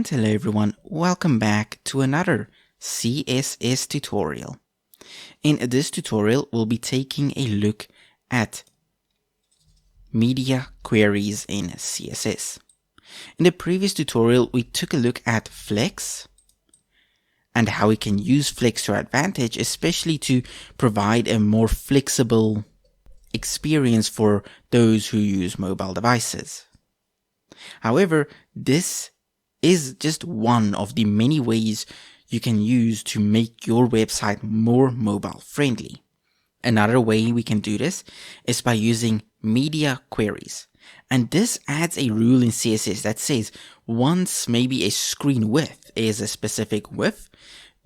And hello everyone, welcome back to another CSS tutorial. In this tutorial, we'll be taking a look at media queries in CSS. In the previous tutorial, we took a look at Flex and how we can use Flex to our advantage, especially to provide a more flexible experience for those who use mobile devices. However, this is just one of the many ways you can use to make your website more mobile friendly. Another way we can do this is by using media queries. And this adds a rule in CSS that says once maybe a screen width is a specific width,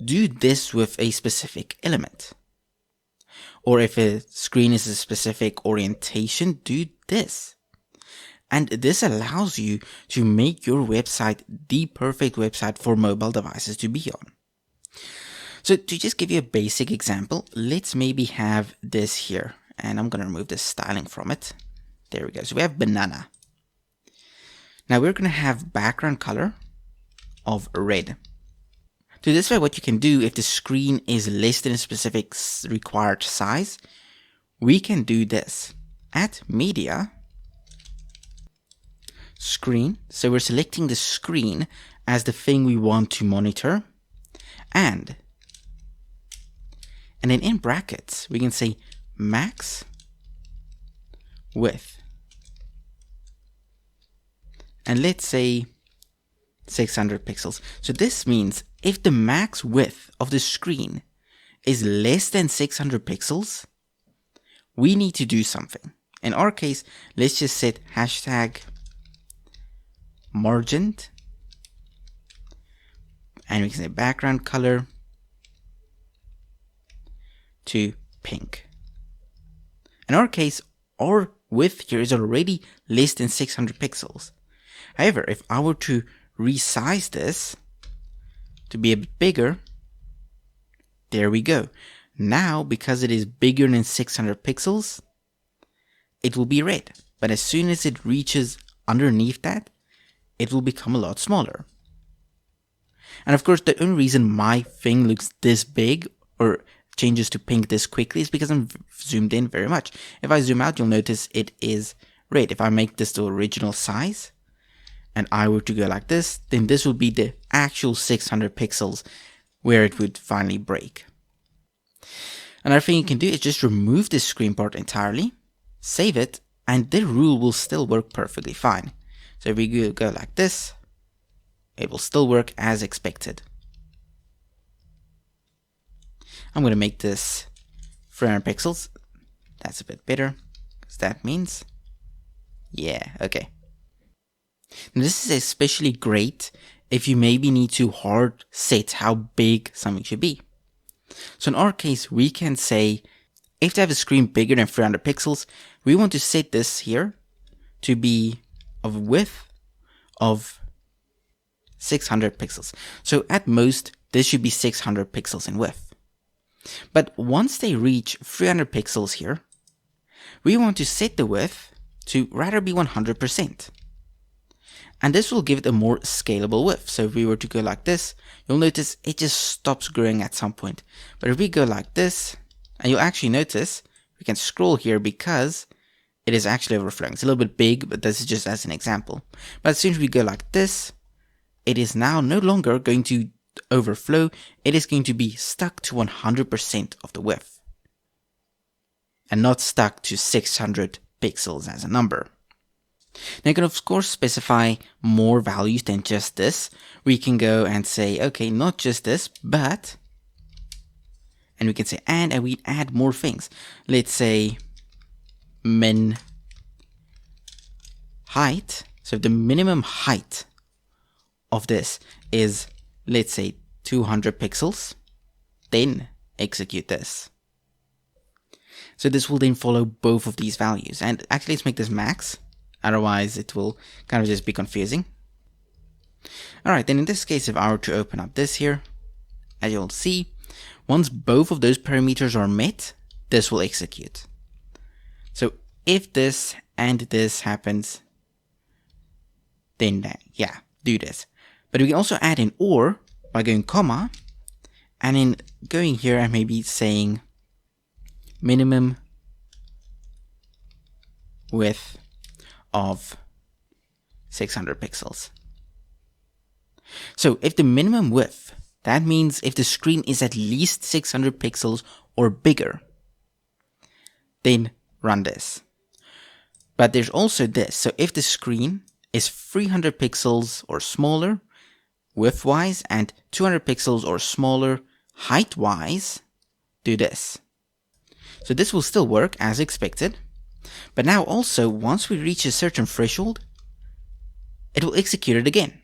do this with a specific element. Or if a screen is a specific orientation, do this. And this allows you to make your website the perfect website for mobile devices to be on. So to just give you a basic example, let's maybe have this here. And I'm going to remove the styling from it. There we go. So we have banana. Now we're going to have background color of red. To this way, what you can do if the screen is less than a specific required size, we can do this. At media, screen, so we're selecting the screen as the thing we want to monitor, and then in brackets we can say max width, and let's say 600 pixels. So this means if the max width of the screen is less than 600 pixels, we need to do something. In our case, let's just set hashtag margin, and we can say background color to pink. In our case, our width here is already less than 600 pixels. However, if I were to resize this to be a bit bigger, there we go. Now, because it is bigger than 600 pixels, it will be red. But as soon as it reaches underneath that, it will become a lot smaller. And of course, the only reason my thing looks this big or changes to pink this quickly is because I'm zoomed in very much. If I zoom out, you'll notice it is red. If I make this the original size and I were to go like this, then this would be the actual 600 pixels where it would finally break. Another thing you can do is just remove this screen part entirely, save it, and the rule will still work perfectly fine. So if we go like this, it will still work as expected. I'm going to make this 300 pixels. That's a bit better, because that means, yeah, okay. Now this is especially great if you maybe need to hard set how big something should be. So in our case, we can say, if they have a screen bigger than 300 pixels, we want to set this here to be of width of 600 pixels. So at most, this should be 600 pixels in width. But once they reach 300 pixels here, we want to set the width to rather be 100%. And this will give it a more scalable width. So if we were to go like this, you'll notice it just stops growing at some point. But if we go like this, and you'll actually notice we can scroll here because it is actually overflowing. It's a little bit big, but this is just as an example. But as soon as we go like this, it is now no longer going to overflow. It is going to be stuck to 100% of the width and not stuck to 600 pixels as a number. Now you can of course specify more values than just this. We can go and say, okay, not just this, but, and we can say, and we add more things. Let's say min height. So if the minimum height of this is, let's say 200 pixels, then execute this. So this will then follow both of these values. And actually let's make this max. Otherwise it will kind of just be confusing. Alright, then in this case, if I were to open up this here, as you'll see, once both of those parameters are met, this will execute. So if this and this happens, then yeah, do this. But we can also add an or by going comma, and then going here and maybe saying minimum width of 600 pixels. So if the minimum width, that means if the screen is at least 600 pixels or bigger, then run this. But there's also this. So if the screen is 300 pixels or smaller width-wise and 200 pixels or smaller height-wise, do this. So this will still work as expected. But now also, once we reach a certain threshold, it will execute it again.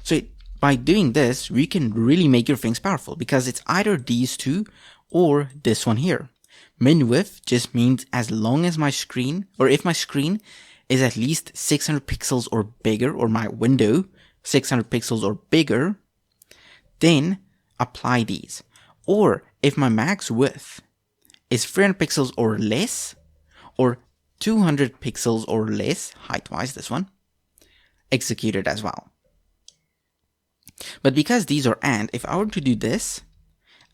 So by doing this, we can really make your things powerful, because it's either these two or this one here. Min width just means as long as my screen, or if my screen is at least 600 pixels or bigger, or my window 600 pixels or bigger, then apply these. Or if my max width is 300 pixels or less, or 200 pixels or less, height-wise, this one, execute it as well. But because these are AND, if I were to do this,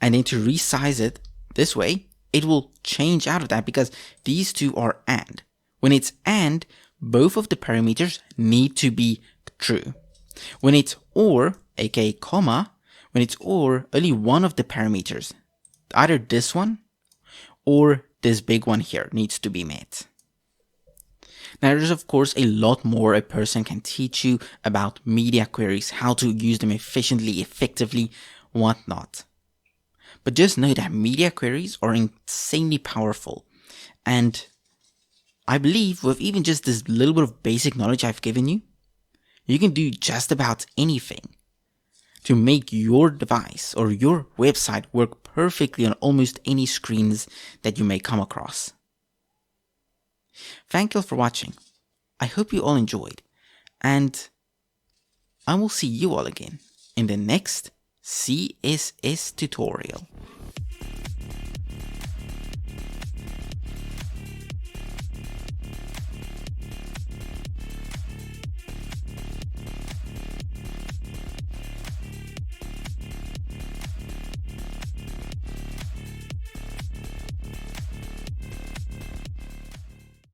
and then to resize it this way, it will change out of that because these two are AND. When it's AND, both of the parameters need to be true. When it's OR, aka comma, when it's OR, only one of the parameters, either this one or this big one here, needs to be met. Now there's of course a lot more a person can teach you about media queries, how to use them efficiently, effectively, whatnot. But just know that media queries are insanely powerful, and I believe with even just this little bit of basic knowledge I've given you, you can do just about anything to make your device or your website work perfectly on almost any screens that you may come across. Thank you all for watching. I hope you all enjoyed, and I will see you all again in the next CSS tutorial.